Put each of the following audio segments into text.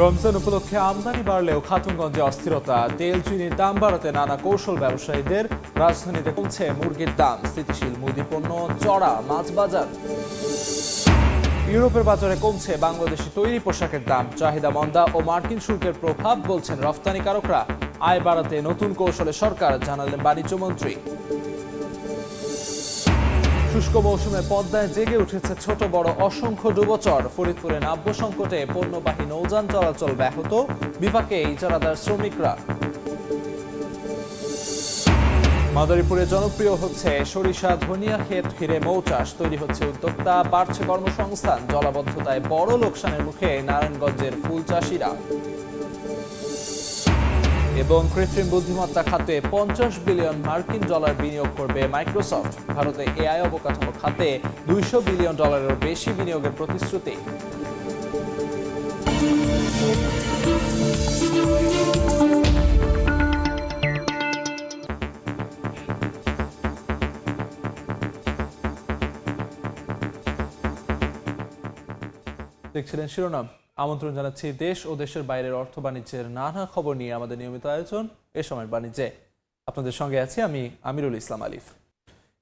রমজান উপলক্ষে আমদানি বাড়লেও খাতুনগঞ্জে অস্থিরতা। তেল চিনির দাম বাড়াতে নানা কৌশল ব্যবসায়ীদের। রাজধানীতে কমছে মুরগির দাম, স্থিতিশীল মুদি পণ্য, চড়া মাছ বাজার। ইউরোপের বাজারে কমছে বাংলাদেশি তৈরি পোশাকের দাম। চাহিদা মন্দা ও মার্কিন শুল্কের প্রভাব বলছেন রফতানিকারকরা। আয় বাড়াতে নতুন কৌশলে সরকার, জানালেন বাণিজ্যমন্ত্রী। শুষ্ক মৌসুমে পদ্মায় জেগে উঠেছে ছোট বড় অসংখ্য ডুবোচর। ফরিদপুরে নাব্য সংকটে পণ্যবাহী নৌযান চলাচল ব্যাহত, বিপাকে ইজারাদার শ্রমিকরা। মাদারীপুরে জনপ্রিয় হচ্ছে সরিষা, ধনিয়া ক্ষেত ঘিরে মৌচাষ। তৈরি হচ্ছে উদ্যোক্তা, বাড়ছে কর্মসংস্থান। জলাবদ্ধতায় বড় লোকসানের মুখে নারায়ণগঞ্জের ফুল চাষিরা। এবং কৃত্রিম বুদ্ধিমত্তা খাতে 50 বিলিয়ন মার্কিন ডলার বিনিয়োগ করবে মাইক্রোসফট। ভারতে এআই অবকাঠামো খাতে $200 বিলিয়ন বেশি বিনিয়োগের প্রতিশ্রুতি। দেখছিলেন শিরোনাম। আমন্ত্রণ জানাচ্ছি দেশ ও দেশের বাইরের অর্থ বাণিজ্যের নানা খবর নিয়ে আমাদের নিয়মিত আয়োজন এ সময়ের বাণিজ্যে। আপনাদের সঙ্গে আছি আমি আমিরুল ইসলাম আলিফ।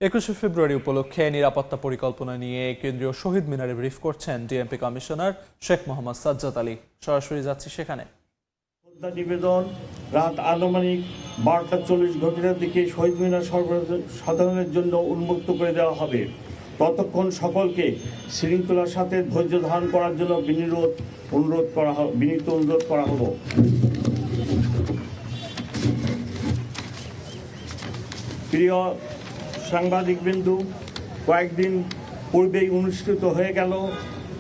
21শে ফেব্রুয়ারি উপলক্ষে নিরাপত্তা পরিকল্পনা নিয়ে কেন্দ্রীয় শহীদ মিনারে ব্রিফ করছেন ডিএমপি কমিশনার শেখ মোহাম্মদ সাজ্জাদ আলী। সরাসরি যাচ্ছি সেখানে। নিবেদন রাত আনুমানিক 12:40 দিকে শহীদ মিনার সাধারণের জন্য উন্মুক্ত করে দেওয়া হবে। ততক্ষণ সকলকে শৃঙ্খলার সাথে ধৈর্য ধারণ করার জন্য বিনীত অনুরোধ করা হলো। প্রিয় সাংবাদিকবৃন্দ, কয়েকদিন পূর্বেই অনুষ্ঠিত হয়ে গেল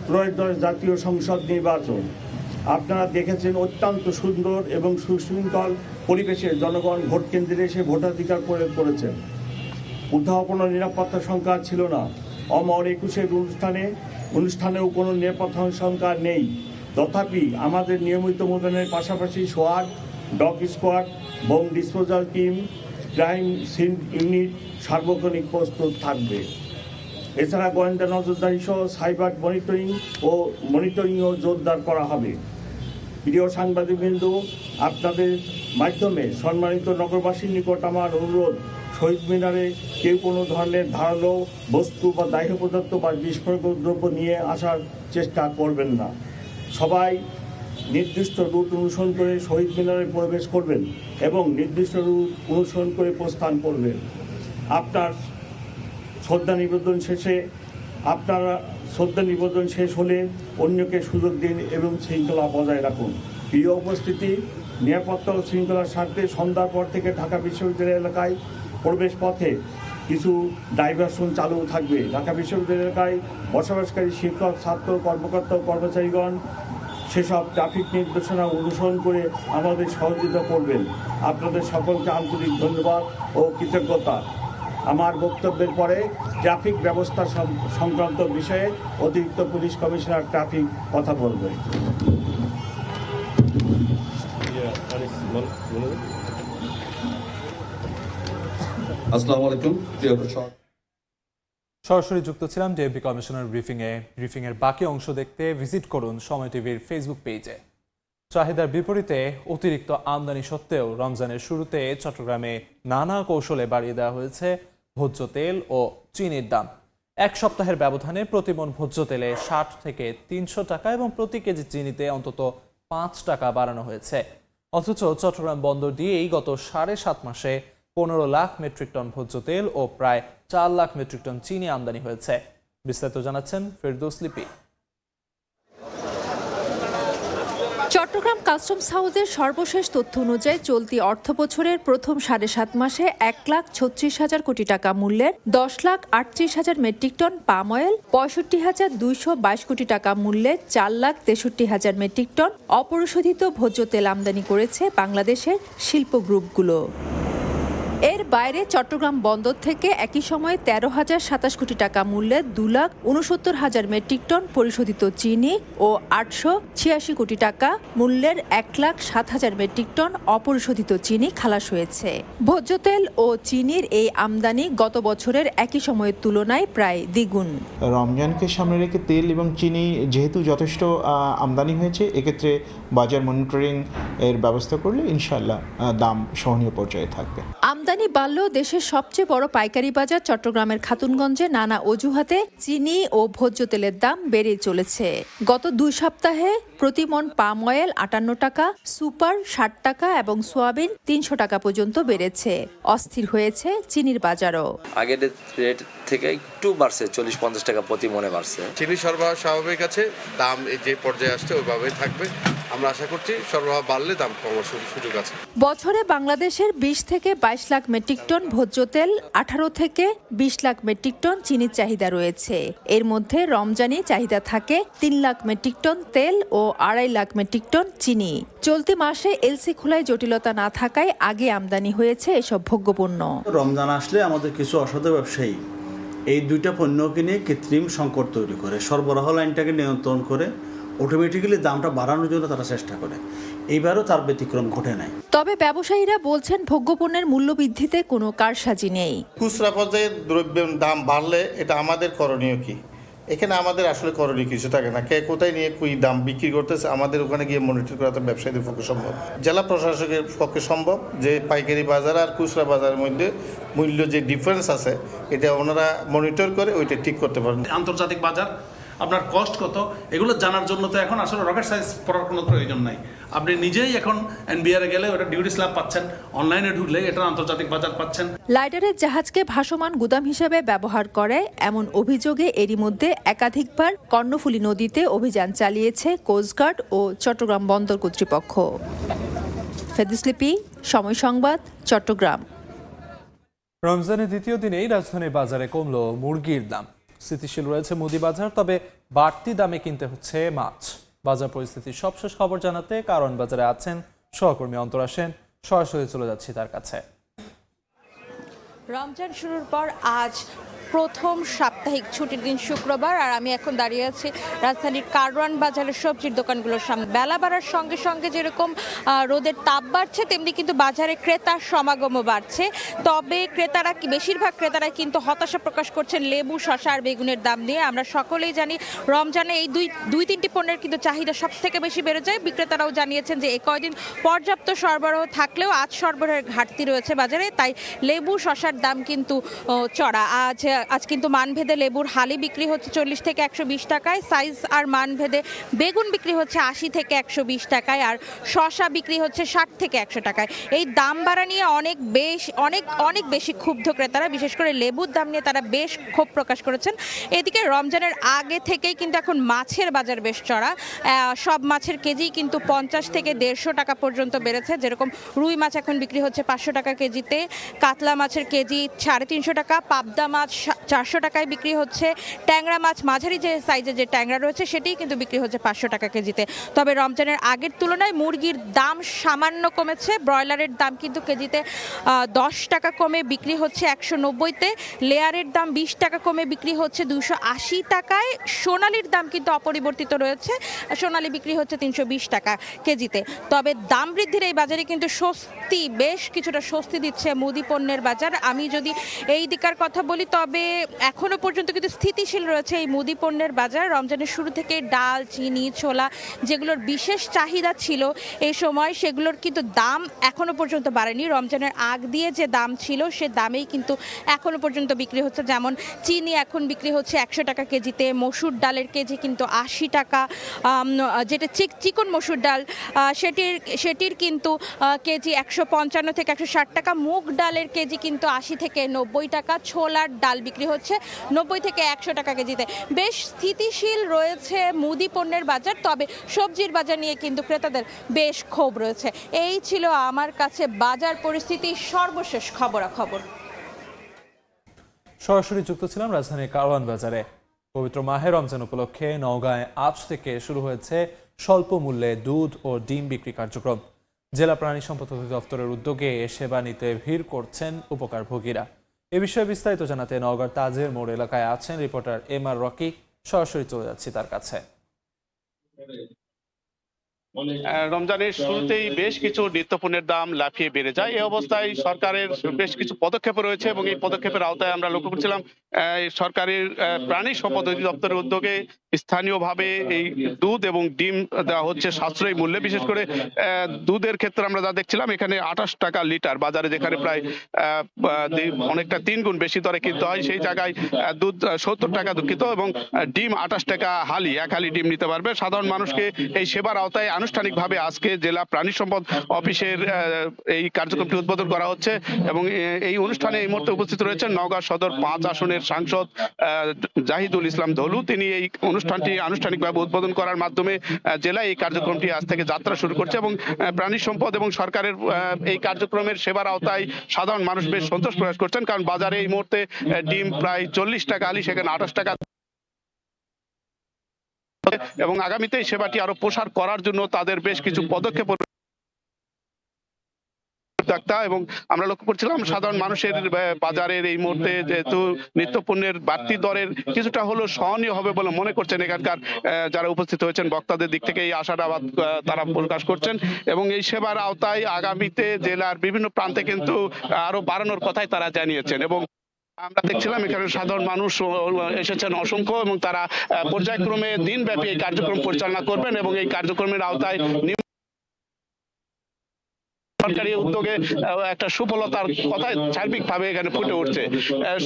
ত্রয়োদশ জাতীয় সংসদ নির্বাচন। আপনারা দেখেছেন অত্যন্ত সুন্দর এবং সুশৃঙ্খল পরিবেশে জনগণ ভোট কেন্দ্রে এসে ভোটাধিকার প্রয়োগ করেছেন। কোথাও কোনো নিরাপত্তা সংখ্যা ছিল না। অমর 21-এর অনুষ্ঠানেও কোনো নিরাপত্তা সংখ্যা নেই। তথাপি আমাদের নিয়মিত মোতায়েনের পাশাপাশি সোয়াট, dog squad, bomb disposal team, crime scene unit সার্বক্ষণিক প্রস্তুত থাকবে। এছাড়া গোয়েন্দা নজরদারি সহ সাইবার মনিটরিংও জোরদার করা হবে। প্রিয় সাংবাদিকবৃন্দ, আপনাদের মাধ্যমে সম্মানিত নগরবাসীর নিকট আমার অনুরোধ, শহীদ মিনারে কেউ কোনো ধরনের ধারালো বস্তু বা দাহ্য পদার্থ বা বিস্ফোরক দ্রব্য নিয়ে আসার চেষ্টা করবেন না। সবাই নির্দিষ্ট রুট অনুসরণ করে শহীদ মিনারে প্রবেশ করবেন এবং নির্দিষ্ট রুট অনুসরণ করে প্রস্থান করবেন। আপনার শ্রদ্ধা নিবেদন শেষ হলে অন্যকে সুযোগ দিন এবং শৃঙ্খলা বজায় রাখুন। প্রিয় উপস্থিতি, নিরাপত্তা ও শৃঙ্খলার স্বার্থে সন্ধ্যার পর থেকে ঢাকা বিশ্ববিদ্যালয় এলাকায় প্রবেশ পথে কিছু ডাইভারশন চালু থাকবে। ঢাকা বিশ্ববিদ্যালয় এলাকায় বসবাসকারী শিক্ষক, ছাত্র, কর্মকর্তা ও কর্মচারীগণ সেসব ট্রাফিক নির্দেশনা অনুসরণ করে আমাদের সহযোগিতা করবেন। আপনাদের সকলকে আন্তরিক ধন্যবাদ ও কৃতজ্ঞতা। আমার বক্তব্যের পরে ট্রাফিক ব্যবস্থা সংক্রান্ত বিষয়ে অতিরিক্ত পুলিশ কমিশনার ট্রাফিক কথা বলবেন। আসসালামু আলাইকুম। সরাসরি যুক্ত ছিলাম ডিএমপি কমিশনার ব্রিফিং এর বাকি অংশ দেখতে ভিজিট করুন সময় টিভির ফেসবুক পেজে। চাহিদার বিপরীতে অতিরিক্ত আমদানি সত্ত্বেও রমজানের শুরুতে চট্টগ্রামে নানা কৌশলে বাড়িয়ে দেওয়া হয়েছে ভোজ্য তেল ও চিনির দাম। এক সপ্তাহের ব্যবধানে প্রতিমণ ভোজ্য তেলে 60 থেকে 300 টাকা এবং প্রতি কেজি চিনিতে অন্তত 5 টাকা বাড়ানো হয়েছে। অথচ চট্টগ্রাম বন্দর দিয়েই গত 7.5 মাসে 15 লাখ মেট্রিক টন ভোজ্য তেল ও প্রায় 4 লাখ মেট্রিক টন চিনি আমদানি হয়েছে। বিস্তারিত জানাচ্ছেন ফেরদৌস লিপি। চট্টগ্রাম কাস্টমস হাউসের সর্বশেষ তথ্য অনুযায়ী চলতি অর্থবছরের প্রথম 7.5 মাসে 1,36,000 কোটি টাকা মূল্যের 10,38,000 মেট্রিক টন পাম অয়েল, 65,222 কোটি টাকা মূল্যের 4,63,000 মেট্রিক টন অপরিশোধিত ভোজ্য তেল আমদানি করেছে বাংলাদেশের শিল্প গ্রুপগুলো। এর বাইরে চট্টগ্রাম বন্দর থেকে একই সময়ে 13,027 কোটি টাকা মূল্যের 2,69,000 মেট্রিক টন পরিশোধিত চিনি ও 886 কোটি টাকা মূল্যের 1,07,000 মেট্রিক টন অপরিশোধিত চিনি খালাস হয়েছে। ভোজ্য তেল ও চিনির এই আমদানি গত বছরের একই সময়ের তুলনায় প্রায় দ্বিগুণ। রমজানকে সামনে রেখে তেল এবং চিনি যেহেতু যথেষ্ট আমদানি হয়েছে, এক্ষেত্রে বাজার মনিটরিং এর ব্যবস্থা করলে ইনশাআল্লাহ দাম সহনীয় পর্যায়ে থাকবে। আমদানি বাড়লেও দেশের সবচেয়ে বড় পাইকারি বাজার চট্টগ্রামের খাতুনগঞ্জে নানা অজুহাতে চিনি ও ভোজ্য তেলের দাম বেড়েই চলেছে। গত 2 সপ্তাহে প্রতি মণ পাম অয়েল 58 টাকা, সুপার 60 টাকা এবং সোয়াবিন 300 টাকা পর্যন্ত বেড়েছে। অস্থির হয়েছে চিনির বাজারও। আগের রেট থেকে একটু বাড়ছে, 40-50 টাকা প্রতি মণে বাড়ছে। চিনি সরবরাহ স্বাভাবিক আছে, দাম যে পর্যায়ে আসছে ওইভাবেই থাকবে। আমরা আশা করছি সরবরাহ বাড়লে দাম কমার সুযোগ আছে। বছরে বাংলাদেশের 20 থেকে 22 লাখ মেট্রিক টন ভোজ্য তেল, 18 থেকে 20 লাখ মেট্রিক টন চিনির চাহিদা রয়েছে। এর মধ্যে রমজানি চাহিদা থাকে 3 লাখ মেট্রিক টন তেল ও 2.5 লাখ মেট্রিক টন চিনি। চলতি মাসে এলসি খোলায় জটিলতা না থাকায় আগে আমদানি হয়েছে এসব ভোগ্যপণ্য। রমজান আসলে আমাদের কিছু অসাধু ব্যবসায়ী এই দুইটা পণ্যকে নিয়ে কৃত্রিম সংকট তৈরি করে সরবরাহ লাইনটাকে নিয়ন্ত্রণ করে অটোমেটিক্যালি দামটা বাড়ানোর জন্য তারা চেষ্টা করে। এইবারও তার ব্যতিক্রম ঘটে নাই। তবে ব্যবসায়ীরা বলছেন ভোগ্যপণ্যের মূল্য বৃদ্ধিতে কোনো কারসাজি নেই। খুচরা পর্যায়ে দ্রব্যের দাম বাড়লে এটা আমাদের করণীয় কি? এখানে আমাদের আসলে করণীয় কিছু থাকে না। কে কোথায় নিয়ে কী দাম বিক্রি করতেছে আমাদের ওখানে গিয়ে মনিটর করা তো ব্যবসায়ীদের পক্ষে সম্ভব। জেলা প্রশাসকের পক্ষে সম্ভব যে পাইকারি বাজার আর খুচরা বাজারের মধ্যে মূল্য যে ডিফারেন্স আছে এটা ওনারা মনিটর করে ওইটা ঠিক করতে পারেন। আন্তর্জাতিক বাজার আপনার কস্ট কত এগুলো জানার জন্য তো এখন আসলে রকেট সায়েন্স পড়ার কোনো প্রয়োজন নাই। আপনি নিজেই এখন এনবিআরে গেলে ওটা ডিউটি স্ল্যাব পাচ্ছেন, অনলাইনে ঢুকলে এটা আন্তর্জাতিক বাজার পাচ্ছেন। লাইটারের জাহাজকে ভাসমান গুদাম হিসেবে ব্যবহার করে এমন অভিযোগে এরই মধ্যে একাধিকবার কর্ণফুলী নদীতে অভিযান চালিয়েছে কোস্টগার্ড ও চট্টগ্রাম বন্দর কর্তৃপক্ষ। ফেরদৌস লিপি, সময় সংবাদ, চট্টগ্রাম। রমজানের দ্বিতীয় দিনেই রাজধানীর বাজারে কমলো মুরগির দাম। স্থিতিশীল রয়েছে মুদি বাজার, তবে বাড়তি দামে কিনতে হচ্ছে মাছ। বাজার পরিস্থিতির সবশেষ খবর জানাতে কারণ বাজারে আছেন সহকর্মী অন্তরা সেন। সরাসরি চলে যাচ্ছি তার কাছে। রমজান শুরুর পর আজ প্রথম সাপ্তাহিক ছুটির দিন শুক্রবার, আর আমি এখন দাঁড়িয়ে আছি রাজধানীর কারওয়ান বাজারের সবজির দোকানগুলোর সামনে। বেলা বাড়ার সঙ্গে সঙ্গে যেরকম রোদের তাপ বাড়ছে, তেমনি কিন্তু বাজারে ক্রেতার সমাগমও বাড়ছে। তবে বেশিরভাগ ক্রেতারা কিন্তু হতাশা প্রকাশ করছেন লেবু, শসা আর বেগুনের দাম নিয়ে। আমরা সকলেই জানি রমজানে এই দুই তিনটি পণ্যের কিন্তু চাহিদা সব থেকে বেশি বেড়ে যায়। বিক্রেতারাও জানিয়েছেন যে এই কয়দিন পর্যাপ্ত সরবরাহ থাকলেও আজ সরবরাহের ঘাটতি রয়েছে বাজারে, তাই লেবু শসার দাম কিন্তু চড়া। আজ কিন্তু মানভেদে লেবুর হালি বিক্রি হচ্ছে 40 থেকে 120 টাকায়, সাইজ আর মানভেদে বেগুন বিক্রি হচ্ছে 80 থেকে 120 টাকায়, আর শসা বিক্রি হচ্ছে 60 থেকে 100 টাকায়। এই দাম বাড়া নিয়ে অনেক বেশি ক্ষুব্ধ ক্রেতারা, বিশেষ করে লেবুর দাম নিয়ে তারা বেশ ক্ষোভ প্রকাশ করেছেন। এদিকে রমজানের আগে থেকেই কিন্তু এখন মাছের বাজার বেশ চড়া। সব মাছের কেজি কিন্তু 50 থেকে 150 টাকা পর্যন্ত বেড়েছে। যেরকম রুই মাছ এখন বিক্রি হচ্ছে 500 টাকা কেজিতে, কাতলা মাছের কেজি 350 টাকা, পাবদা মাছ 400 টাকায় বিক্রি হচ্ছে, ট্যাংরা মাছ মাঝারি যে সাইজের যে ট্যাংরা রয়েছে সেটাই কিন্তু বিক্রি হচ্ছে 500 টাকা কেজিতে। তবে রমজানের আগের তুলনায় মুরগির দাম সামান্য কমেছে। ব্রয়লারের দাম কিন্তু কেজিতে 10 টাকা কমে বিক্রি হচ্ছে 190-তে, লেয়ারের দাম 20 টাকা কমে বিক্রি হচ্ছে 280 টাকায়। সোনালির দাম কিন্তু অপরিবর্তিত রয়েছে, সোনালি বিক্রি হচ্ছে 320 টাকা কেজিতে। তবে দাম বৃদ্ধির এই বাজারে কিন্তু বেশ কিছুটা স্বস্তি দিচ্ছে মুদি পণ্যের বাজার। আমি যদি এই দিকার কথা বলি তবে এখনো পর্যন্ত কিন্তু স্থিতিশীল রয়েছে এই মুদি পণ্যের বাজার। রমজানের শুরু থেকে ডাল, চিনি, ছোলা যেগুলোর বিশেষ চাহিদা ছিল এই সময়, সেগুলোর কিন্তু দাম এখনো পর্যন্ত বাড়েনি। রমজানের আগ দিয়ে যে দাম ছিল সে দামেই কিন্তু এখনো পর্যন্ত বিক্রি হচ্ছে। যেমন চিনি এখন বিক্রি হচ্ছে 100 টাকা কেজিতে, মসুর ডালের কেজি কিন্তু 80 টাকা, যেটা চিকন মসুর ডাল সেটির কিন্তু কেজি 155 থেকে 160 টাকা, মুগ ডালের কেজি কিন্তু 80 থেকে 90 টাকা, ছোলার ডাল বিক্রি হচ্ছে 90 থেকে 100 টাকা কেজিতে। বেশ স্থিতিশীল রয়েছে মুদি পণ্যের বাজার, তবে সবজির বাজার নিয়ে কিন্তু ক্রেতাদের বেশ ক্ষোভ রয়েছে। এই ছিল আমার কাছে বাজার পরিস্থিতির সর্বশেষ খবরাখবর। সরাসরি যুক্ত ছিলাম রাজধানীর কারওয়ান বাজারে। পবিত্র মাহে রমজান উপলক্ষে নওগাঁয় আজ থেকে শুরু হয়েছে স্বল্প মূল্যে দুধ ও ডিম বিক্রি কার্যক্রম। জেলা প্রাণী সম্পদ অধিদপ্তরের উদ্যোগে সেবা নিতে ভিড় করছেন উপকারভোগীরা। এ বিষয়ে বিস্তারিত জানাতে নওগাঁর তাজের মোড় এলাকায় আছেন রিপোর্টার MR রকি। সরাসরি চলে যাচ্ছি তার কাছে। রমজানের শুরুতেই বেশ কিছু নিত্যপণ্যের দাম লাফিয়ে বেড়ে যায়। এই অবস্থায় সরকারের বেশ কিছু পদক্ষেপ রয়েছে এবং এই পদক্ষেপের আওতায় আমরা লক্ষ্য করছিলাম সরকারের প্রাণী সম্পদ অধিদপ্তরের উদ্যোগে স্থানীয়ভাবে এই দুধ এবং ডিম দেওয়া হচ্ছে সাশ্রয়ী মূল্যে। বিশেষ করে দুধের ক্ষেত্রে আমরা যা দেখছিলাম এখানে 28 টাকা লিটার, বাজারে যেখানে প্রায় অনেকটা 3 গুণ বেশি দরে কিনতে হয় সেই জায়গায় দুধ 70 টাকা দুঃখিত এবং ডিম 28 টাকা হালি, এক হালি ডিম নিতে পারবে। সাধারণ মানুষকে এই সেবার আওতায় আনুষ্ঠানিকভাবে আজকে জেলা প্রাণী সম্পদ অফিসের এই কার্যক্রমটি উদ্বোধন করা হচ্ছে এবং এই অনুষ্ঠানে এই মুহূর্তে উপস্থিত রয়েছেন নওগাঁ সদর 5 আসনের সাংসদ জাহিদুল ইসলাম ধলু। তিনি এই অনুষ্ঠানটি আনুষ্ঠানিকভাবে উদ্বোধন করার মাধ্যমে জেলায় এই কার্যক্রমটি আজ থেকে যাত্রা শুরু করছে এবং প্রাণী সম্পদ এবং সরকারের এই কার্যক্রমের সেবার আওতায় সাধারণ মানুষ বেশ সন্তোষ প্রকাশ করছেন, কারণ বাজারে এই মুহূর্তে ডিম প্রায় 40 টাকা হালি, সেখানে 28 টাকা এবং আগামীতে এই সেবাটি আরো প্রসার করার জন্য তাদের বেশ কিছু পদক্ষেপ এবং আমরা লক্ষ্য করছিলাম সাধারণ মানুষের বাজারের এই মুহূর্তে যেহেতু নিত্যপণ্যের বাড়তি দরের কিছুটা হলো সহনীয় হবে বলে মনে করছেন এখানকার যারা উপস্থিত হয়েছেন। বক্তাদের দিক থেকে এই আশাবাদ তারা প্রকাশ করছেন এবং এই সেবার আওতায় আগামীতে জেলার বিভিন্ন প্রান্তে কিন্তু আরো বাড়ানোর কথাই তারা জানিয়েছেন এবং আমরা দেখছিলাম এখানে সাধারণ মানুষ এসেছেন অসংখ্য এবং তারা পর্যায়ক্রমে দিনব্যাপী এই কার্যক্রম পরিচালনা করবেন এবং এই কার্যক্রমের আওতায় সরকারি উদ্যোগে একটা সুফলতার কথাই সার্বিকভাবে এখানে ফুটে উঠছে।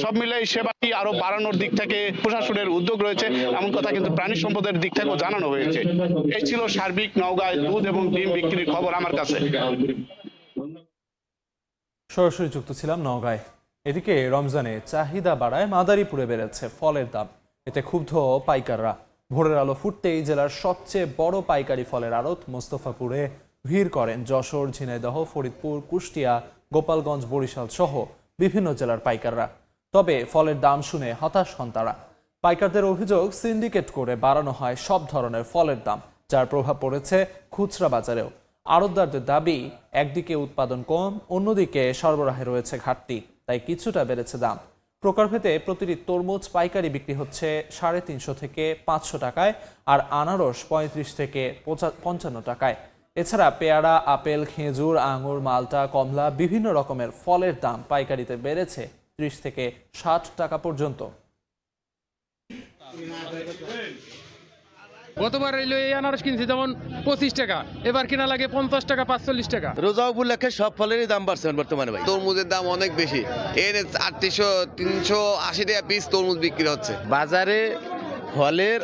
সব মিলে এই সেবাটি আরো বাড়ানোর দিক থেকে প্রশাসনের উদ্যোগ রয়েছে এমন কথা কিন্তু প্রাণী সম্পদের দিক থেকেও জানানো হয়েছে। এই ছিল সার্বিক নওগাঁয় দুধ এবং ডিম বিক্রির খবর আমার কাছে। সরাসরি যুক্ত ছিলাম নওগাঁয়। এদিকে রমজানে চাহিদা বাড়ায় মাদারীপুরে বেড়েছে ফলের দাম। এতে ক্ষুব্ধ পাইকাররা। ভোরের আলো ফুটতেই জেলার সবচেয়ে বড় পাইকারি ফলের আড়ত মোস্তফাপুরে ভিড় করেন যশোর, ঝিনাইদহ, ফরিদপুর, কুষ্টিয়া, গোপালগঞ্জ, বরিশাল সহ বিভিন্ন জেলার পাইকাররা। তবে ফলের দাম শুনে হতাশ হন তারা। পাইকারদের অভিযোগ, সিন্ডিকেট করে বাড়ানো হয় সব ধরনের ফলের দাম, যার প্রভাব পড়েছে খুচরা বাজারেও। আড়তদারদের দাবি, একদিকে উৎপাদন কম, অন্যদিকে সরবরাহে রয়েছে ঘাটতি, তাই কিছুটা বেড়েছে দাম। প্রকারভেদে প্রতিটি তরমুজ পাইকারি বিক্রি হচ্ছে 350 থেকে 500 টাকায় আর আনারস 35 থেকে 55 টাকায়। এছাড়া পেয়ারা, আপেল, খেজুর, আঙুর, মালটা, কমলা বিভিন্ন রকমের ফলের দাম পাইকারিতে বেড়েছে 30 থেকে 60 টাকা পর্যন্ত। গতবার এই আনারস কিনছি যেমন 25 টাকা, এবার কিনা লাগে 50 টাকা, 45 টাকা। রোজা উপলক্ষে সব ফলেরই দাম বাড়ছে বর্তমানে ভাই। তরমুজের দাম অনেক বেশি, এর 380 টাকা পিস তরমুজ বিক্রি হচ্ছে। বাজারে ফলের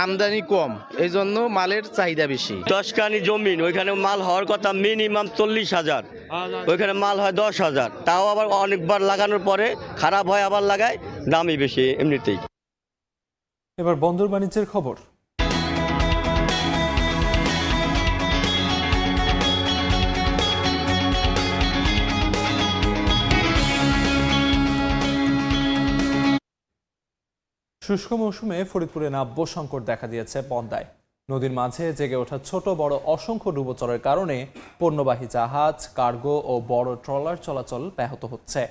আমদানি কম, এই জন্য মালের চাহিদা বেশি। 10 কানি জমিন, ওইখানে মাল হওয়ার কথা মিনিমাম 40,000, ওইখানে মাল হয় 10,000, তাও আবার অনেকবার লাগানোর পরে খারাপ হয়, আবার লাগায়, দামই বেশি এমনিতেই। এবার বন্দর বাণিজ্যের খবর। শুষ্ক মৌসুমে ফরিদপুরে নাব্য সংকট দেখা দিয়েছে পদ্মায়। নদীর মাঝে জেগে ওঠা ছোট বড় অসংখ্য ডুবোচরের কারণে পণ্যবাহী জাহাজ, কার্গো ও বড় ট্রলার চলাচল ব্যাহত হচ্ছে।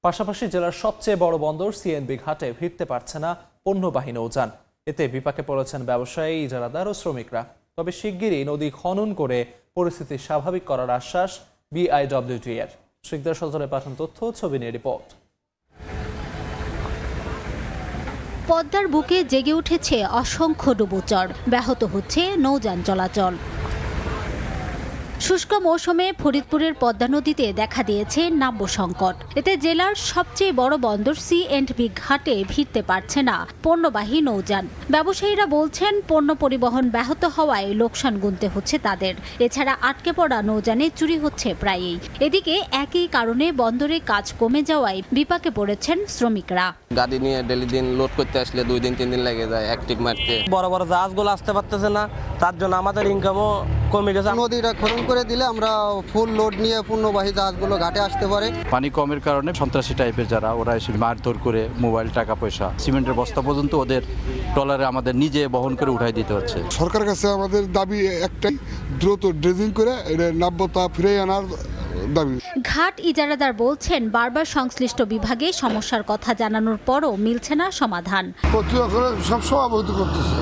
পাশাপাশি জেলার সবচেয়ে বড় বন্দর সিএনবি ঘাটে ভিড়তে পারছে না পণ্যবাহী নৌযান। এতে বিপাকে পড়েছেন ব্যবসায়ী, ইজারাদার ও শ্রমিকরা। তবে শিগগিরই নদী খনন করে পরিস্থিতি স্বাভাবিক করার আশ্বাস বিআইডব্লিউটি এর। শিকদার সদরে পাঠান তথ্য, ছবি নিয়ে রিপোর্ট। পদ্মার বুকে জেগে উঠেছে অসংখ্য ডুবোচর, ব্যাহত হচ্ছে নৌযান চলাচল। শুষ্ক মৌসুমে ফরিদপুরের পদ্মা নদীতে দেখা দিয়েছে নাব্য সংকট। এতে জেলার সবচেয়ে বড় বন্দর সিএনবি ঘাটে ভিড়তে পারছে না পণ্যবাহী নৌযান। ব্যবসায়ীরা বলছেন পণ্য পরিবহন ব্যাহত হওয়ায় লোকসান গুনতে হচ্ছে তাদের। এছাড়া আটকে পড়া নৌযানে চুরি হচ্ছে প্রায়ই। এদিকে একই কারণে বন্দরে কাজ কমে যাওয়ায় বিপাকে পড়েছেন শ্রমিকরা। গাড়ি নিয়ে ডেলি দিন লোড করতে আসলে 2 দিন 3 দিন লেগে যায় এক টিক মারতে। বড় বড় জাহাজগুলো আসতে পারতেছে না, তার জন্য আমাদের ইনকামও কমে গেছে। নদীটা খনন করে দিলে আমরা ফুল লোড নিয়ে পণ্যবাহী জাহাজগুলো ঘাটে আসতে পারে। পানি কমের কারণে সন্ত্রাসী টাইপের যারা, ওরা এসে মারধর করে মোবাইল, টাকা পয়সা, সিমেন্টের বস্তা পর্যন্ত ওদের ট্রলারে আমাদের নিজে বহন করে উঠাই দিতে হচ্ছে। সরকারের কাছে আমাদের দাবি একটাই, দ্রুত ড্রেজিং করে এটা নাব্যতা ফিরে আনার দাবি। ঘাট ইজারাদার বলছেন বারবার সংশ্লিষ্ট বিভাগে সমস্যার কথা জানানোর পরও মিলছে না সমাধান। কর্তৃপক্ষ সবসময় অবহিত করতেছে,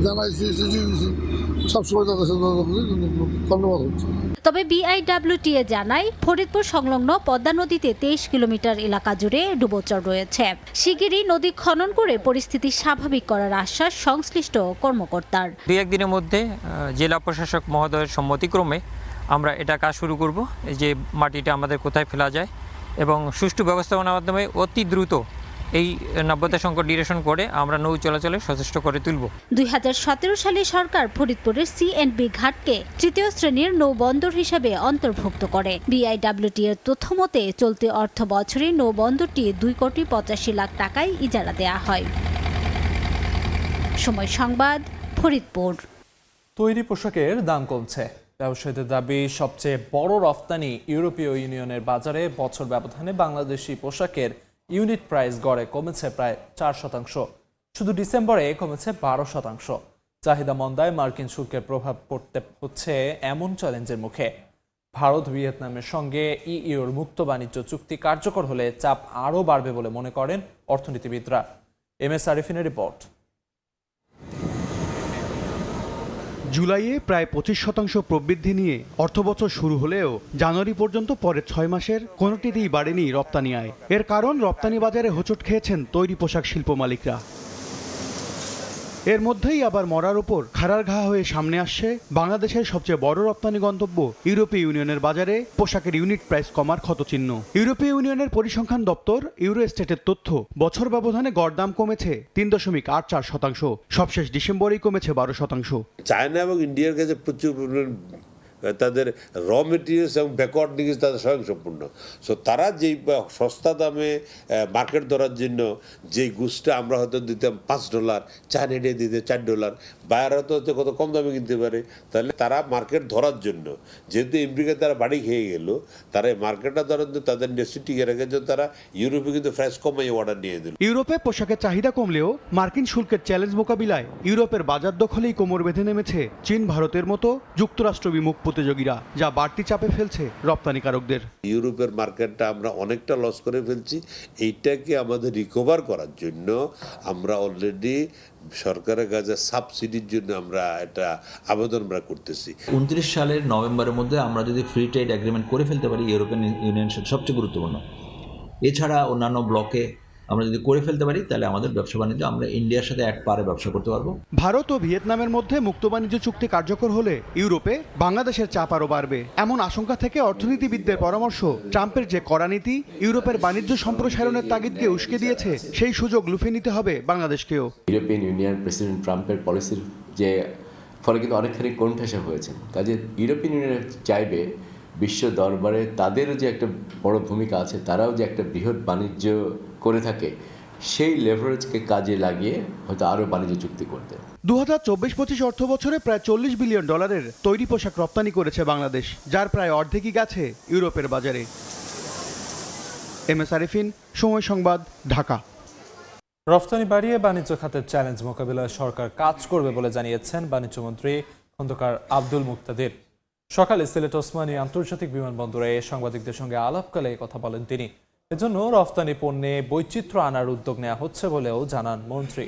জানাইছি, সবসময় তাদের সাথে ধন্যবাদ হচ্ছে। তবে বিআইডব্লিউটিএ জানায় ফরিদপুর সংলগ্ন পদ্মা নদীতে 23 কিলোমিটার এলাকা জুড়ে ডুবোচর রয়েছে। শিগগিরই নদী খনন করে পরিস্থিতি স্বাভাবিক করার আশ্বাস সংশ্লিষ্ট কর্মকর্তার। 2-1 দিনের মধ্যে জেলা প্রশাসক মহোদয়ের সম্মতিক্রমে আমরা এটা কাজ শুরু করব, যে মাটিটা আমাদের কোথায় ফেলা যায় এবং সুষ্ঠু ব্যবস্থাপনার মাধ্যমে অতি দ্রুত এই নাব্যতা সংকট নিরসন করে আমরা নৌ চলাচলে সচেষ্ট করে তুলব। 2017 সালে সরকার ফরিদপুরের সিএন্ডবি ঘাটকে তৃতীয় শ্রেণীর নৌবন্দর হিসেবে অন্তর্ভুক্ত করে। বিআইডব্লিউটি এর তথ্য মতে চলতি অর্থ বছরে নৌবন্দরটি 2,85,00,000 টাকায় ইজারা দেয়া হয়। সময় সংবাদ, ফরিদপুর। তৈরি পোশাকের দাম কমছে। ব্যবসায়ীদের দাবি, সবচেয়ে বড় রফতানি ইউরোপীয় ইউনিয়নের বাজারে বছর ব্যবধানে বাংলাদেশি পোশাকের ইউনিট প্রাইস গড়ে কমেছে প্রায় 4%। শুধু ডিসেম্বরে কমেছে 12%। চাহিদা মন্দায় মার্কিন শুল্কের প্রভাব পড়তে হচ্ছে এমন চ্যালেঞ্জের মুখে। ভারত ভিয়েতনামের সঙ্গে ইইউর মুক্ত বাণিজ্য চুক্তি কার্যকর হলে চাপ আরও বাড়বে বলে মনে করেন অর্থনীতিবিদরা। MS আরিফিনের report. জুলাইয়ে প্রায় 25% প্রবৃদ্ধি নিয়ে অর্থবছর শুরু হলেও জানুয়ারি পর্যন্ত পরের 6 মাসের কোনোটিতেই বাড়েনি রপ্তানি আয়। এর কারণ রপ্তানি বাজারে হোঁচট খেয়েছেন তৈরি পোশাক শিল্প মালিকরা। এর মধ্যেই আবার মরার উপর খাড়ার ঘা হয়ে সামনে আসছে বাংলাদেশের সবচেয়ে বড় রপ্তানি গন্তব্য ইউরোপীয় ইউনিয়নের বাজারে পোশাকের ইউনিট প্রাইস কমার ক্ষতচিহ্ন। ইউরোপীয় ইউনিয়নের পরিসংখ্যান দপ্তর ইউরোস্টেটের তথ্য, বছর ব্যবধানে গড় দাম কমেছে 3.84%। সবশেষ ডিসেম্বরেই কমেছে 12%। চায়না এবং ইন্ডিয়ার কাছে প্রচুর তাদের র মেটেরিয়ালস এবং ব্যাকওয়ার্ড লিঙ্কেজ তাদের স্বয়ংসম্পূর্ণ। সো তারা যেই সস্তা দামে মার্কেট ধরার জন্য যেই গুডসটা আমরা হয়তো দিতাম $5, চায়না এটা দিতে $4, বায়ার হয়তো কত কম দামে কিনতে পারে। তাহলে তারা মার্কেট ধরার জন্য, যেহেতু আমেরিকায় তারা বাড়ি খেয়ে গেল, তারা এই মার্কেটটা ধরার জন্য তাদের নেসিটি রেখে তারা ইউরোপে কিন্তু প্রাইস কমাই অর্ডার নিয়ে দিল। ইউরোপে পোশাকের চাহিদা কমলেও মার্কিন শুল্কের চ্যালেঞ্জ মোকাবিলায় ইউরোপের বাজার দখলেই কোমর বেঁধে নেমেছে চীন, ভারতের মতো যুক্তরাষ্ট্র বিমুখ প্রতিযোগীরা, যা বাড়তি চাপে ফেলছে রপ্তানিকারকদের। ইউরোপের মার্কেটটা আমরা অনেকটা লস করে ফেলছি। এইটাকে আমাদের রিকভার করার জন্য আমরা অলরেডি সরকারের কাছে সাবসিডির জন্য আমরা এটা আবেদন আমরা করতেছি। 29 সালের নভেম্বরের মধ্যে আমরা যদি ফ্রি ট্রেড এগ্রিমেন্ট করে ফেলতে পারি ইউরোপিয়ান ইউনিয়নের সাথে, সবচেয়ে গুরুত্বপূর্ণ। এছাড়া অন্যান্য ব্লকে আমরা যদি করে ফেলতে পারি তাহলে আমাদের ব্যবসা বাণিজ্য আমরা ইন্ডিয়ার সাথে এক পারে ব্যবসা করতে পারবো। ভারত ও ভিয়েতনামের মধ্যে মুক্ত বাণিজ্য চুক্তি কার্যকর হলে ইউরোপে বাংলাদেশের চাপ আরও বাড়বে, এমন আশঙ্কা থেকে অর্থনীতিবিদদের পরামর্শ, ট্রাম্পের যে কড়া নীতি ইউরোপের বাণিজ্য সম্প্রসারণের তাগিদকে উস্কে দিয়েছে, সেই সুযোগ লুফে নিতে হবে বাংলাদেশকেও। ইউরোপিয়ান ইউনিয়ন প্রেসিডেন্ট ট্রাম্পের পলিসির যে ফলে কিন্তু অনেকখানি কোণঠাসা হয়েছে। কাজে ইউরোপিয়ান ইউনিয়ন চাইবে বিশ্ব দরবারে তাদেরও যে একটা বড় ভূমিকা আছে, তারাও যে একটা বৃহৎ বাণিজ্য করে থাকে, সেই লেভারেজকে কাজে লাগিয়ে হয়তো আরও বাণিজ্য চুক্তি করতে। 2024-25 অর্থ বছরে প্রায় $40 বিলিয়ন তৈরি পোশাক রপ্তানি করেছে বাংলাদেশ, যার প্রায় অর্ধেকই গেছে ইউরোপের বাজারে। MS আরিফিন, সময় সংবাদ, ঢাকা। রফতানি বাড়িয়ে বাণিজ্য খাতের চ্যালেঞ্জ মোকাবিলায় সরকার কাজ করবে বলে জানিয়েছেন বাণিজ্যমন্ত্রী খন্দকার আব্দুল মুক্তাদির। সকালে সিলেট ওসমানী আন্তর্জাতিক বিমানবন্দরে সাংবাদিকদের সঙ্গে আলাপকালে কথা বলেন তিনি। এজন্য রফতানি পণ্যে বৈচিত্র্য আনার উদ্যোগ নেওয়া হচ্ছে বলেও জানান মন্ত্রী।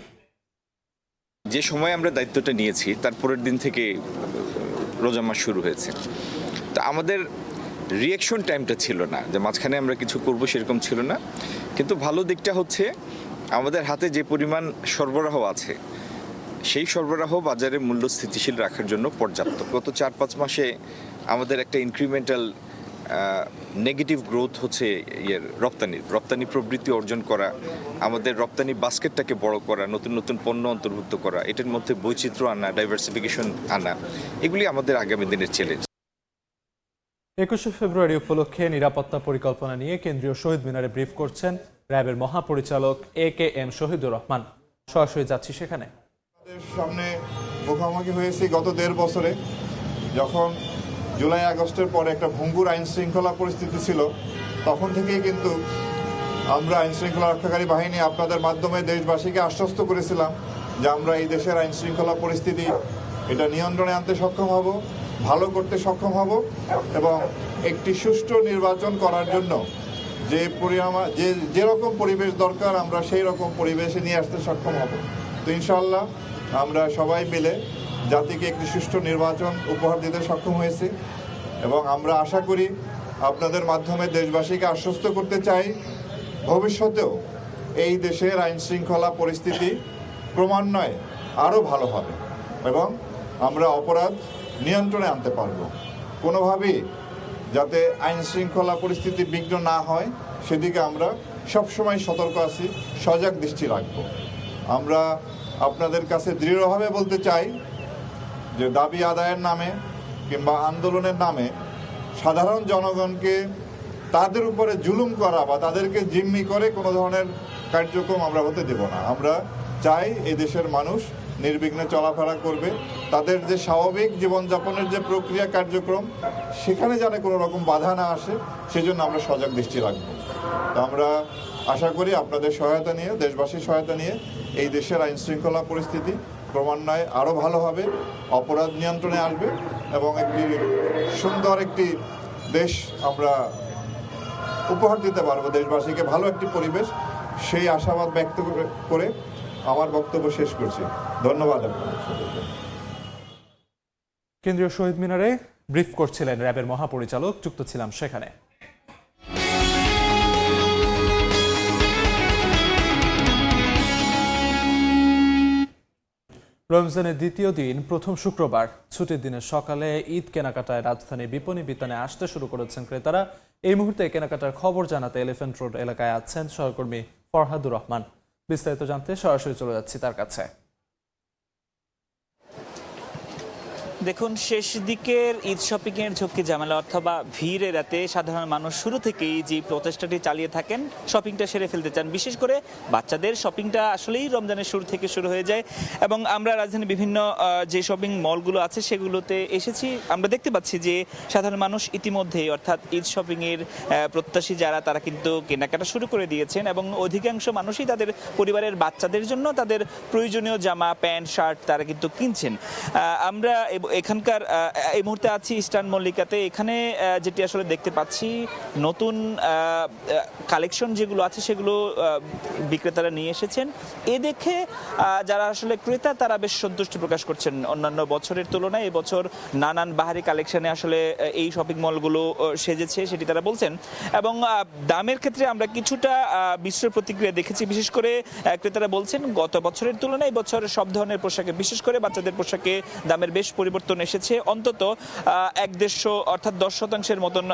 যে সময় আমরা দায়িত্বটা নিয়েছি তার পরের দিন থেকে রোজা মাস শুরু হয়েছে, তা আমাদের রিঅ্যাকশন টাইমটা ছিল না যে মাঝখানে আমরা কিছু করব, সেরকম ছিল না। কিন্তু ভালো দিকটা হচ্ছে আমাদের হাতে যে পরিমাণ সরবরাহ আছে, সেই সরবরাহ বাজারে মূল্য স্থিতিশীল রাখার জন্য পর্যাপ্ত। গত 4-5 মাসে আমাদের একটা ইনক্রিমেন্টাল নেগেটিভ গ্রোথ হচ্ছে রপ্তানি প্রবৃদ্ধি অর্জন করা, আমাদের রপ্তানি বাস্কেটটাকে বড় করা, নতুন নতুন পণ্য অন্তর্ভুক্ত করা, এটার মধ্যে বৈচিত্র্য আনা, ডাইভার্সিফিকেশন আনা, এগুলি আমাদের আগামী দিনের চ্যালেঞ্জ। 21শে ফেব্রুয়ারি উপলক্ষে নিরাপত্তা পরিকল্পনা নিয়ে কেন্দ্রীয় শহীদ মিনারে ব্রিফ করছেন র্যাবের মহাপরিচালক AKM শহীদুর রহমান। সরাসরি যাচ্ছি সেখানে। সামনে মুখোমুখি হয়েছি গত 1.5 বছরে, যখন জুলাই আগস্টের পরে একটা ভঙ্গুর আইন শৃঙ্খলা পরিস্থিতি ছিল, তখন থেকেই কিন্তু আমরা আইন শৃঙ্খলা রক্ষাকারী বাহিনী আপনাদের মাধ্যমে দেশবাসীকে আশ্বস্ত করেছিলাম যে আমরা এই দেশের আইন শৃঙ্খলা পরিস্থিতি এটা নিয়ন্ত্রণে আনতে সক্ষম হব ভালো করতে সক্ষম হব এবং একটি সুষ্ঠু নির্বাচন করার জন্য যেরকম পরিবেশ দরকার আমরা সেই রকম পরিবেশে নিয়ে আসতে সক্ষম হব। তো ইনশাআল্লাহ আমরা সবাই মিলে জাতিকে একটি সুষ্ঠু নির্বাচন উপহার দিতে সক্ষম হয়েছি এবং আমরা আশা করি আপনাদের মাধ্যমে দেশবাসীকে আশ্বস্ত করতে চাই ভবিষ্যতেও এই দেশের আইন শৃঙ্খলা পরিস্থিতি ক্রমান্বয়ে আরও ভালো হবে এবং আমরা অপরাধ নিয়ন্ত্রণে আনতে পারব। কোনোভাবেই যাতে আইন শৃঙ্খলা পরিস্থিতি বিঘ্ন না হয় সেদিকে আমরা সবসময় সতর্ক আছি, সজাগ দৃষ্টি রাখব। আমরা আপনাদের কাছে দৃঢ়ভাবে বলতে চাই যে দাবি আদায়ের নামে কিংবা আন্দোলনের নামে সাধারণ জনগণকে তাদের উপরে জুলুম করা বা তাদেরকে জিম্মি করে কোনো ধরনের কার্যক্রম আমরা হতে দেব না। আমরা চাই এই দেশের মানুষ নির্বিঘ্নে চলাফেরা করবে, তাদের যে স্বাভাবিক জীবনযাপনের যে প্রক্রিয়া কার্যক্রম সেখানে যেন কোনো রকম বাধা না আসে সেজন্য আমরা সজাগ দৃষ্টি রাখবো। তো আমরা আশা করি আপনাদের সহায়তা নিয়ে, দেশবাসীর সহায়তা নিয়ে এই দেশের আইন শৃঙ্খলা পরিস্থিতি ক্রমান্বয়ে আরও ভালো হবে, অপরাধ নিয়ন্ত্রণে আসবে এবং একটি সুন্দর একটি দেশ আমরা উপহার দিতে পারবো দেশবাসীকে, ভালো একটি পরিবেশ। সেই আশাবাদ ব্যক্ত করে আমার বক্তব্য শেষ করছি। ধন্যবাদ। কেন্দ্রীয় শহীদ মিনারে ব্রিফ করছিলেন র্যাবের মহাপরিচালক, যুক্ত ছিলাম সেখানে। রমজানের দ্বিতীয় দিন প্রথম শুক্রবার ছুটির দিনের সকালে ঈদ কেনাকাটায় রাজধানীর বিপণী বিতানে আসতে শুরু করেছেন ক্রেতারা। এই মুহূর্তে কেনাকাটার খবর জানাতে এলিফ্যান্ট রোড এলাকায় আছেন সহকর্মী ফরহাদুর রহমান। বিস্তারিত জানতে সরাসরি চলে যাচ্ছি তার কাছে। দেখুন, শেষ দিকের ঈদ শপিংয়ের ঝক্কি ঝামেলা অথবা ভিড় এড়াতে সাধারণ মানুষ শুরু থেকেই যে প্রচেষ্টাটি চালিয়ে থাকেন, শপিংটা সেরে ফেলতে চান। বিশেষ করে বাচ্চাদের শপিংটা আসলেই রমজানের শুরু থেকে শুরু হয়ে যায় এবং আমরা রাজধানীর বিভিন্ন যে শপিং মলগুলো আছে সেগুলোতে এসেছি। আমরা দেখতে পাচ্ছি যে সাধারণ মানুষ ইতিমধ্যেই অর্থাৎ ঈদ শপিংয়ের প্রত্যাশী যারা, তারা কিন্তু কেনাকাটা শুরু করে দিয়েছেন এবং অধিকাংশ মানুষই তাদের পরিবারের বাচ্চাদের জন্য তাদের প্রয়োজনীয় জামা, প্যান্ট, শার্ট তারা কিন্তু কিনছেন। আমরা এখানকার এই মুহূর্তে আছি ইস্টার্ন মল্লিকাতে। এখানে যেটি আসলে দেখতে পাচ্ছি, নতুন কালেকশন যেগুলো আছে সেগুলো বিক্রেতারা নিয়ে এসেছেন। এ দেখে যারা আসলে ক্রেতা তারা বেশ সন্তুষ্টি প্রকাশ করছেন। অন্যান্য বছরের তুলনায় এবছর নানান বাহারি কালেকশনে আসলে এই শপিং মলগুলো সেজেছে সেটি তারা বলছেন এবং দামের ক্ষেত্রে আমরা কিছুটা মিশ্র প্রতিক্রিয়া দেখেছি। বিশেষ করে ক্রেতারা বলছেন গত বছরের তুলনায় এবছর সব ধরনের পোশাকে, বিশেষ করে বাচ্চাদের পোশাকে দামের বেশ পরিবর্তন এসেছে। অন্তত 1-1.5 অর্থাৎ 10% মতন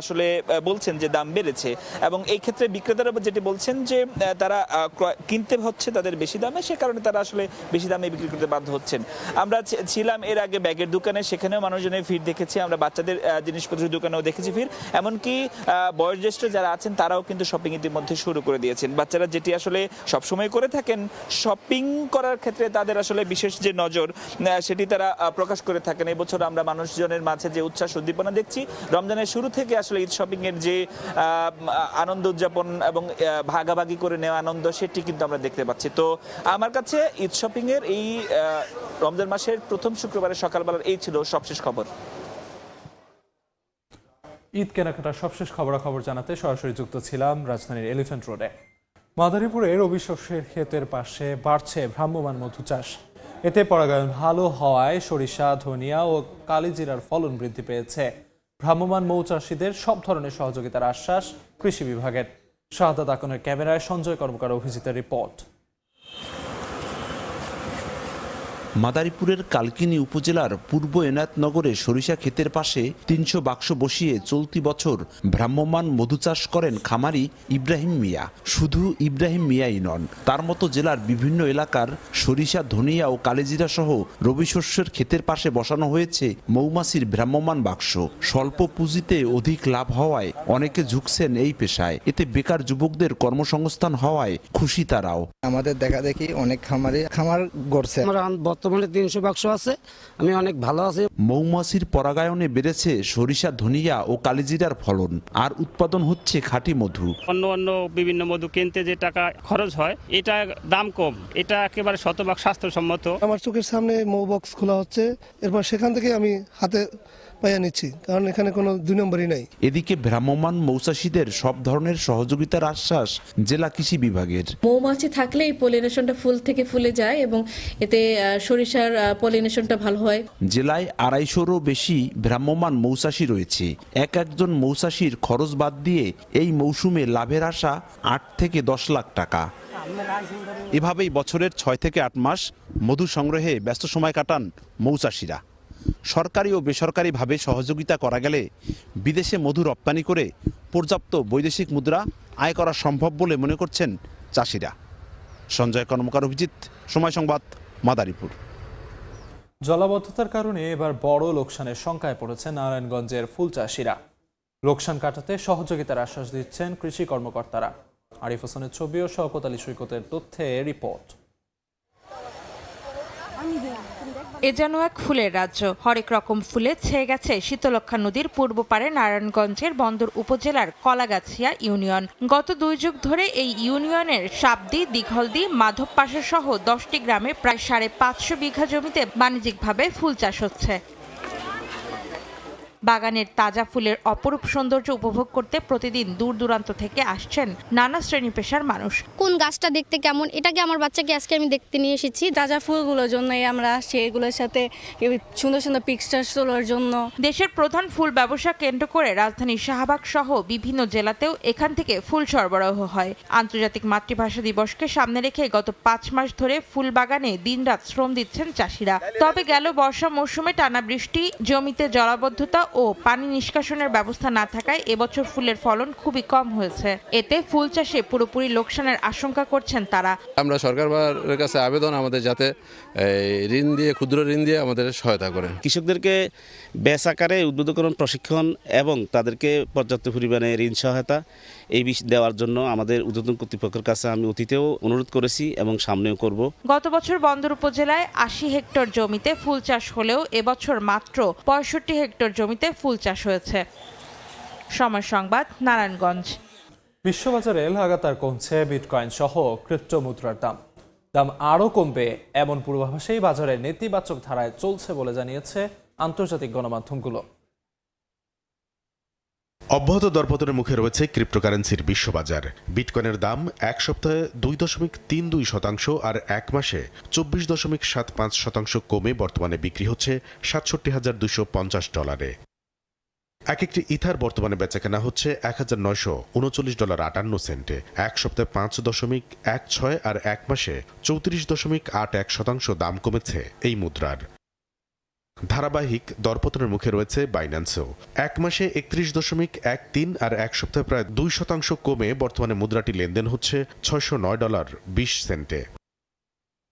আসলে বলছেন যে দাম বেড়েছে এবং এই ক্ষেত্রে বিক্রেতারা যেটি বলছেন যে তারা কিনতে হচ্ছে তাদের বেশি দামে, সে কারণে তারা আসলে বেশি দামে বিক্রি করতে বাধ্য হচ্ছেন। আমরা ছিলাম এর আগে ব্যাগের দোকানে, সেখানেও মানুষজনের ভিড় দেখেছি। আমরা বাচ্চাদের জিনিসপত্রের দোকানেও দেখেছি ভিড়। এমনকি বয়োজ্যেষ্ঠ যারা আছেন তারাও কিন্তু শপিং ইতিমধ্যে শুরু করে দিয়েছেন। বাচ্চারা যেটি আসলে সবসময় করে থাকেন, শপিং করার ক্ষেত্রে তাদের আসলে বিশেষ যে নজর সেটি তারা প্রকাশ করে থাকেন। এবছর আমরা মানুষজনের মাঝে যে উচ্ছ্বাস উদ্দীপনা দেখছি, রমজানের শুরু থেকে আসলে ঈদ শপিং এর যে আনন্দ উদযাপন এবং ভাগাভাগি করে নেওয়া আনন্দ, সেটি কিন্তু আমরা দেখতে পাচ্ছি। তো আমার কাছে ঈদ শপিং এর এই রমজান মাসের প্রথম শুক্রবারের সকালবেলার এই ছিল সবশেষ খবর। ঈদ কেনাকাটার সবশেষ খবরাখবর জানাতে সরাসরি যুক্ত ছিলাম রাজধানীর এলিফ্যান্ট রোডে। মাদারীপুরের রবি শস্যের ক্ষেতের পাশে বাড়ছে ভ্রাম্যমাণ মধু চাষ। এতে পরাগায়ন ভালো হওয়ায় সরিষা, ধনিয়া ও কালিজিরার ফলন বৃদ্ধি পেয়েছে। ভ্রাম্যমাণ মৌচাষীদের সব ধরনের সহযোগিতার আশ্বাস কৃষি বিভাগের। শাহাদাত আকনের ক্যামেরায় সঞ্জয় কর্মকার অভিজিতের রিপোর্ট। মাদারীপুরের কালকিনি উপজেলার পূর্ব এনায়েতনগরে সরিষা ক্ষেতের পাশে 300 বাক্স বসিয়ে চলতি বছর ভ্রাম্যমাণ মধু চাষ করেন খামারি ইব্রাহিম মিয়া। শুধু ইব্রাহিম মিয়াই নন, তার মতো জেলার বিভিন্ন এলাকার সরিষা, ধনিয়া ও কালিজিরা সহ রবি শস্যের ক্ষেতের পাশে বসানো হয়েছে মৌমাছির ভ্রাম্যমাণ বাক্স। স্বল্প পুঁজিতে অধিক লাভ হওয়ায় অনেকে ঝুঁকছেন এই পেশায়। এতে বেকার যুবকদের কর্মসংস্থান হওয়ায় খুশি তারাও। আমাদের দেখা দেখি অনেক খামার গড়ছে। বর্তমানে 300 বাক্স আছে, আমি অনেক ভালো আছি। মৌমাছির পরাগায়নে বেড়েছে সরিষা, ধনিয়া ও কালিজিরার ফলন, আর উৎপাদন হচ্ছে খাঁটি মধু। অন্য বিভিন্ন মধু কিনতে যে টাকা খরচ হয় এটা দাম কম, এটা একেবারে শতভাগ স্বাস্থ্যসম্মত। আমার চোখের সামনে মৌ বক্স খোলা হচ্ছে, এরপর সেখান থেকে আমি হাতে পাইয়া নিচ্ছি, কারণ এখানে কোনো 2 নম্বরই নাই। এদিকে ভ্রাম্যমাণ মৌচাষীদের সব ধরনের সহযোগিতার আশ্বাস জেলা কৃষি বিভাগের। মৌমাছি থাকলে এই পলিনেশনটা ফুল থেকে ফুলে যায় এবং এতে সরিষার পলিনেশনটা ভালো হয়। জেলায় 250-রও বেশি ভ্রাম্যমাণ মৌচাষী রয়েছে। একজন মৌচাষীর খরচ বাদ দিয়ে এই মৌসুমে লাভের আশা 8 থেকে 10 লাখ টাকা। এভাবেই বছরের 6 থেকে 8 মাস মধু সংগ্রহে ব্যস্ত সময় কাটান মৌচাষীরা। সরকারি ও বেসরকারিভাবে সহযোগিতা করা গেলে বিদেশে মধু রপ্তানি করে পর্যাপ্ত বৈদেশিক মুদ্রা আয় করা সম্ভব বলে মনে করছেন চাষিরা। সঞ্জয় কর্মকার, অভিজিৎ, সময় সংবাদ, মাদারীপুর। জলাবদ্ধতার কারণে এবার বড় লোকসানের শঙ্কায় পড়েছে নারায়ণগঞ্জের ফুল চাষিরা। লোকসান কাটাতে সহযোগিতার আশ্বাস দিচ্ছেন কৃষি কর্মকর্তারা। আরিফ হোসেনের ছবি ও শওকত আলী সৈকতের তথ্যে রিপোর্ট। এ যেন এক ফুলের রাজ্য। হরেক রকম ফুলে ছেয়ে গেছে শীতলক্ষ্যা নদীর পূর্ব পারে নারায়ণগঞ্জের বন্দর উপজেলার কলাগাছিয়া ইউনিয়ন। গত 2 যুগ ধরে এই ইউনিয়নের সাবদি, দিঘলদি, মাধবপাশা সহ 10টি গ্রামে প্রায় 550 বিঘা জমিতে বাণিজ্যিকভাবে ফুল চাষ হচ্ছে। বাগানের তাজা ফুলের অপরূপ সৌন্দর্য উপভোগ করতে প্রতিদিন দূর দূরান্ত থেকে আসছেন নানা শ্রেণী পেশার মানুষ। কোন গাছটা দেখতে কেমন, এটাকে আমার বাচ্চাকে আজকে আমি দেখতে নিয়ে এসেছি। তাজা ফুলগুলোর জন্যই আমরা আসছি, এগুলোর সাথে সুন্দর সুন্দর পিকচার তোলার জন্য। দেশের প্রধান ফুল ব্যবসা কেন্দ্র করে রাজধানীর শাহবাগ সহ বিভিন্ন জেলাতেও এখান থেকে ফুল সরবরাহ হয়। আন্তর্জাতিক মাতৃভাষা দিবসকে সামনে রেখে গত 5 মাস ধরে ফুল বাগানে দিনরাত শ্রম দিচ্ছেন চাষিরা। তবে গেল বর্ষা মৌসুমে টানা বৃষ্টি, জমিতে জলাবদ্ধতা ও পানি নিষ্কাশনের ব্যবস্থা না থাকায় এবছর ফুলের ফলন খুবই কম হয়েছে। এতে ফুল চাষে পুরোপুরি লোকসানের আশঙ্কা করছেন তারা। আমরা সরকারের কাছে আবেদন আমাদের যাতে ঋণ দিয়ে, ক্ষুদ্র ঋণ দিয়ে আমাদের সহায়তা করে। কৃষকদেরকে ব্যাচ আকারে উদ্বুদ্ধকরণ প্রশিক্ষণ এবং তাদেরকে পর্যাপ্ত পরিমাণে ঋণ সহায়তা এই দেওয়ার জন্য আমাদের ঊর্ধ্বতন কর্তৃপক্ষের কাছে আমি অতীতেও অনুরোধ করেছি এবং সামনেও করব। গত বছর বন্দর উপজেলায় 80 হেক্টর জমিতে ফুল চাষ হলেও এবছর মাত্র 65 হেক্টর জমিতে ফুল চাষ হয়েছে। সময় সংবাদ, নারায়ণগঞ্জ। বিশ্ববাজারে লাগাতার কমছে বিটকয়েন সহ ক্রিপ্টো মুদ্রার দাম আরও কমবে এমন পূর্বাভাসেই বাজারে নেতিবাচক ধারায় চলছে বলে জানিয়েছে আন্তর্জাতিক গণমাধ্যমগুলো। অব্যাহত দরপতনের মুখে রয়েছে ক্রিপ্টোকারেন্সির বিশ্ববাজার। বিটকয়েনের দাম এক সপ্তাহে 2.32% আর এক মাসে 24.75% কমে বর্তমানে বিক্রি হচ্ছে $67,250। একটি ইথার বর্তমানে বেচাকেনা হচ্ছে $1,939.58। এক সপ্তাহে 5.16 আর এক মাসে 34.81% দাম কমেছে এই মুদ্রার। ধারাবাহিক দরপতনের মুখে রয়েছে বাইন্যান্সও। এক মাসে 31.13 আর এক সপ্তাহে প্রায় 2% কমে বর্তমানে মুদ্রাটি লেনদেন হচ্ছে $609.20।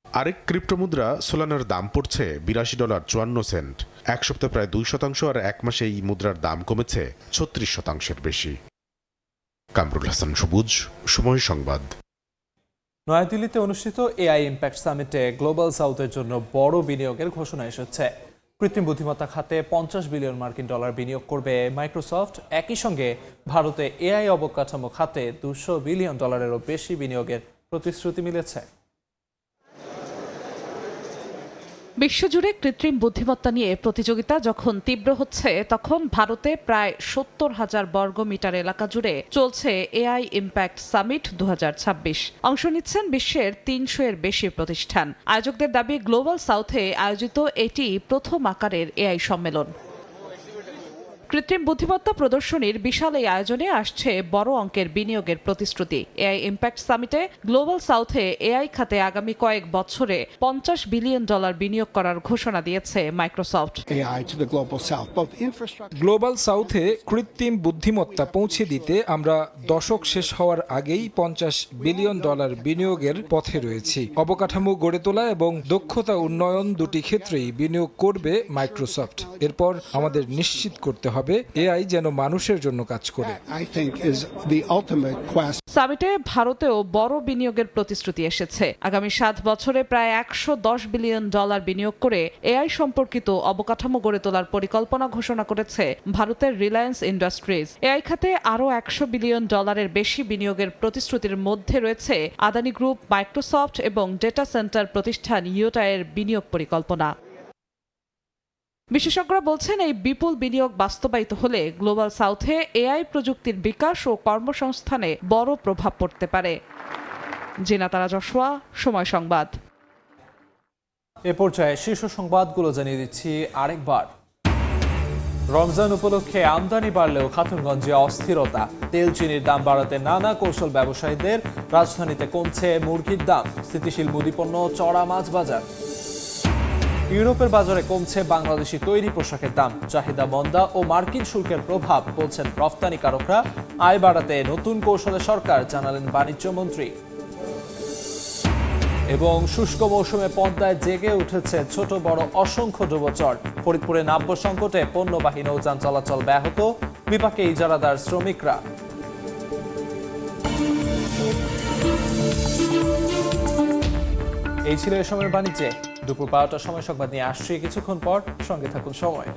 আরেক ক্রিপ্টো মুদ্রা সোলানার দাম পড়ছে $82.54। এক সপ্তাহে প্রায় 2% আর এক মাসে এই মুদ্রার দাম কমেছে 36%-এর বেশি। কামরুল হাসান সবুজ, সময় সংবাদ। নয়াদিল্লিতে অনুষ্ঠিত এআই ইম্প্যাক্ট সামিটে গ্লোবাল সাউথের জন্য বড় বিনিয়োগের ঘোষণা এসেছে। কৃত্রিম বুদ্ধিমত্তা খাতে $50 বিলিয়ন বিনিয়োগ করবে মাইক্রোসফট। একই সঙ্গে ভারতে এআই অবকাঠামো খাতে $200 বিলিয়নেরও বেশি বিনিয়োগের প্রতিশ্রুতি মিলেছে। বিশ্বজুড়ে কৃত্রিম বুদ্ধিমত্তা নিয়ে প্রতিযোগিতা যখন তীব্র হচ্ছে, তখন ভারতে প্রায় 70,000 বর্গমিটার এলাকা জুড়ে চলছে এআই ইম্প্যাক্ট সামিট 2026। অংশ নিচ্ছেন বিশ্বের 300-এর বেশি প্রতিষ্ঠান। আয়োজকদের দাবি, গ্লোবাল সাউথে আয়োজিত এটি প্রথম আকারের এআই সম্মেলন। কৃত্রিম বুদ্ধিমত্তা প্রদর্শনীর বিশাল এই আয়োজনে আসছে বড় অঙ্কের বিনিয়োগের প্রতিশ্রুতি। এআই ইম্প্যাক্ট সামিটে গ্লোবাল সাউথে এআই খাতে আগামী কয়েক বছরে $50 বিলিয়ন বিনিয়োগ করার ঘোষণা দিয়েছে মাইক্রোসফট। গ্লোবাল সাউথে কৃত্রিম বুদ্ধিমত্তা পৌঁছে দিতে আমরা দশক শেষ হওয়ার আগেই $50 বিলিয়ন বিনিয়োগের পথে রয়েছি। অবকাঠামো গড়ে তোলা এবং দক্ষতা উন্নয়ন দুটি ক্ষেত্রেই বিনিয়োগ করবে মাইক্রোসফট। এরপর আমাদের নিশ্চিত করতে হবে হবে এআই যেন মানুষের জন্য কাজ করে। সামিটে ভারতেও বড় বিনিয়োগের প্রতিশ্রুতি এসেছে। আগামী 7 বছরে প্রায় $110 বিলিয়ন বিনিয়োগ করে এআই সম্পর্কিত অবকাঠামো গড়ে তোলার পরিকল্পনা ঘোষণা করেছে ভারতের রিলায়েন্স ইন্ডাস্ট্রিজ। এআই খাতে আরও $100 বিলিয়ন বেশি বিনিয়োগের প্রতিশ্রুতির মধ্যে রয়েছে আদানি গ্রুপ, মাইক্রোসফট এবং ডেটা সেন্টার প্রতিষ্ঠান ইয়োটায়ের বিনিয়োগ পরিকল্পনা। বিশেষজ্ঞরা বলছেন এই বিপুল বিনিয়োগ বাস্তবায়িত হলে গ্লোবাল সাউথে এআই প্রযুক্তির বিকাশ ও কর্মসংস্থানে বড় প্রভাব পড়তে পারে। জিনাতারা যশোয়া, সময় সংবাদ। এ পর্যায়ে শীর্ষ সংবাদগুলো জানিয়ে দিচ্ছি আরেকবার। রমজান উপলক্ষে আমদানি বাড়লেও খাতুনগঞ্জে অস্থিরতা। তেল চিনির দাম বাড়াতে নানা কৌশল ব্যবসায়ীদের। রাজধানীতে কমছে মুরগির দাম। স্থিতিশীল মুদিপণ্য, চড়া মাছ বাজার। ইউরোপের বাজারে কমছে বাংলাদেশি তৈরি পোশাকের দাম। চাহিদা মন্দা ও মার্কিন শুল্কের প্রভাব, বলছেন রফতানিকারকরা। আয় বাড়াতে নতুন কৌশলে সরকার, জানালেন বাণিজ্যমন্ত্রী। এবং শুষ্ক মৌসুমে পদ্মায় জেগে উঠেছে ছোট বড় অসংখ্য ডুবোচর। ফরিদপুরে নাব্য সংকটে পণ্যবাহী নৌযান চলাচল ব্যাহত। বিপাকে ইজারাদার শ্রমিকরা। এই ছিল এ সময়ের বাণিজ্যে। দুপুর 12টার সময় সংবাদ নিয়ে আসছি কিছুক্ষণ পর। সঙ্গে থাকুন সময়।